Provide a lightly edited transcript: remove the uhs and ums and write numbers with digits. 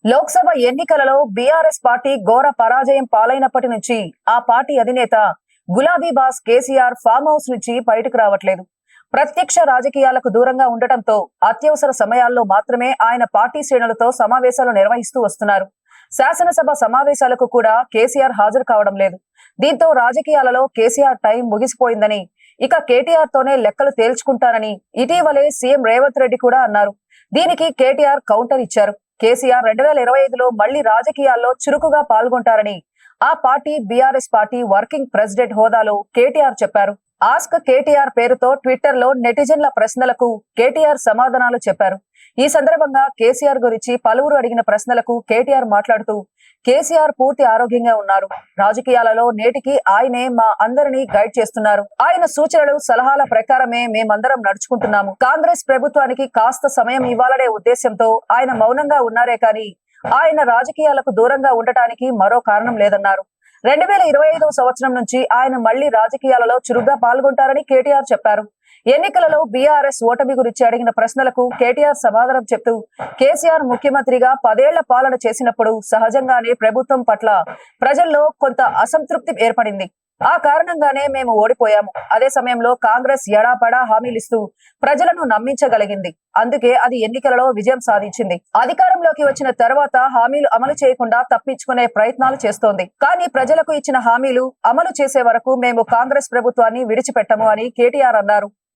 లోక్సభ ఎన్నికలలో BRS party ఘోర పరాజయం పాలైనప్పటి నుంచి ఆ పార్టీ అధినేత గులాబీ బాస్ కేసీఆర్ ఫామ్ హౌస్ నుంచి బయటకు రావట్లేదు. ప్రత్యక్ష రాజకీయాలకు దూరంగా ఉండటంతో అత్యవసర సమయాల్లో మాత్రమే ఆయన పార్టీ శ్రేణులతో సమావేశాలు నిర్వహిస్తూ వస్తున్నారు. శాసనసభ సమావేశాలకు కూడా కేసీఆర్ హాజరు కావడం లేదు. దీంతో రాజకీయాలలో కేసీఆర్ టైం ముగిసిపోయిందని, ఇక కేటీఆర్ తోనే లెక్కలు తేల్చుకుంటారని ఇటీవలే సీఎం రేవంత్ రెడ్డి కూడా అన్నారు. దీనికి కేటీఆర్ కౌంటర్ ఇచ్చారు. కేసీఆర్ 2025లో మళ్లీ రాజకీయాల్లో చురుకుగా పాల్గొంటారని ఆ party BRS party working president హోదాలో కేటీఆర్ చెప్పారు. ఆస్క్ కేటీఆర్ పేరుతో ట్విట్టర్ లో నెటిజన్ల ప్రశ్నలకు కేటీఆర్ సమాధానాలు చెప్పారు. ఈ సందర్భంగా కేసీఆర్ గురించి పలువురు అడిగిన ప్రశ్నలకు కేటీఆర్ మాట్లాడుతూ, కేసీఆర్ పూర్తి ఆరోగ్యంగా ఉన్నారు. రాజకీయాలలో నేటికి ఆయనే మా అందరినీ గైడ్ చేస్తున్నారు. ఆయన సూచనలు సలహాల ప్రకారమే మేమందరం నడుచుకుంటున్నాము. కాంగ్రెస్ ప్రభుత్వానికి కాస్త సమయం ఇవ్వాలనే ఉద్దేశంతో ఆయన మౌనంగా ఉన్నారే కానీ ఆయన రాజకీయాలకు దూరంగా ఉండటానికి మరో కారణం లేదన్నారు. 2025 సంవత్సరం నుంచి ఆయన మళ్లీ రాజకీయాలలో చురుగ్గా పాల్గొంటారని కేటీఆర్ చెప్పారు. ఎన్నికలలో బీఆర్ఎస్ ఓటమి గురించి అడిగిన ప్రశ్నలకు కేటీఆర్ సమాధానం చెప్తూ, కేసీఆర్ ముఖ్యమంత్రిగా 10 ఏళ్ల పాలన చేసినప్పుడు సహజంగానే ప్రభుత్వం పట్ల ప్రజల్లో కొంత అసంతృప్తి ఏర్పడింది. ఆ కారణంగానే మేము ఓడిపోయాము. అదే సమయంలో కాంగ్రెస్ ఎడాపడా హామీలిస్తూ ప్రజలను నమ్మించగలిగింది. అందుకే అది ఎన్నికలలో విజయం సాధించింది. అధికారంలోకి వచ్చిన తర్వాత హామీలు అమలు చేయకుండా తప్పించుకునే ప్రయత్నాలు చేస్తోంది. కానీ ప్రజలకు ఇచ్చిన హామీలు అమలు చేసే వరకు మేము కాంగ్రెస్ ప్రభుత్వాన్ని విడిచిపెట్టము అని కేటీఆర్ అన్నారు.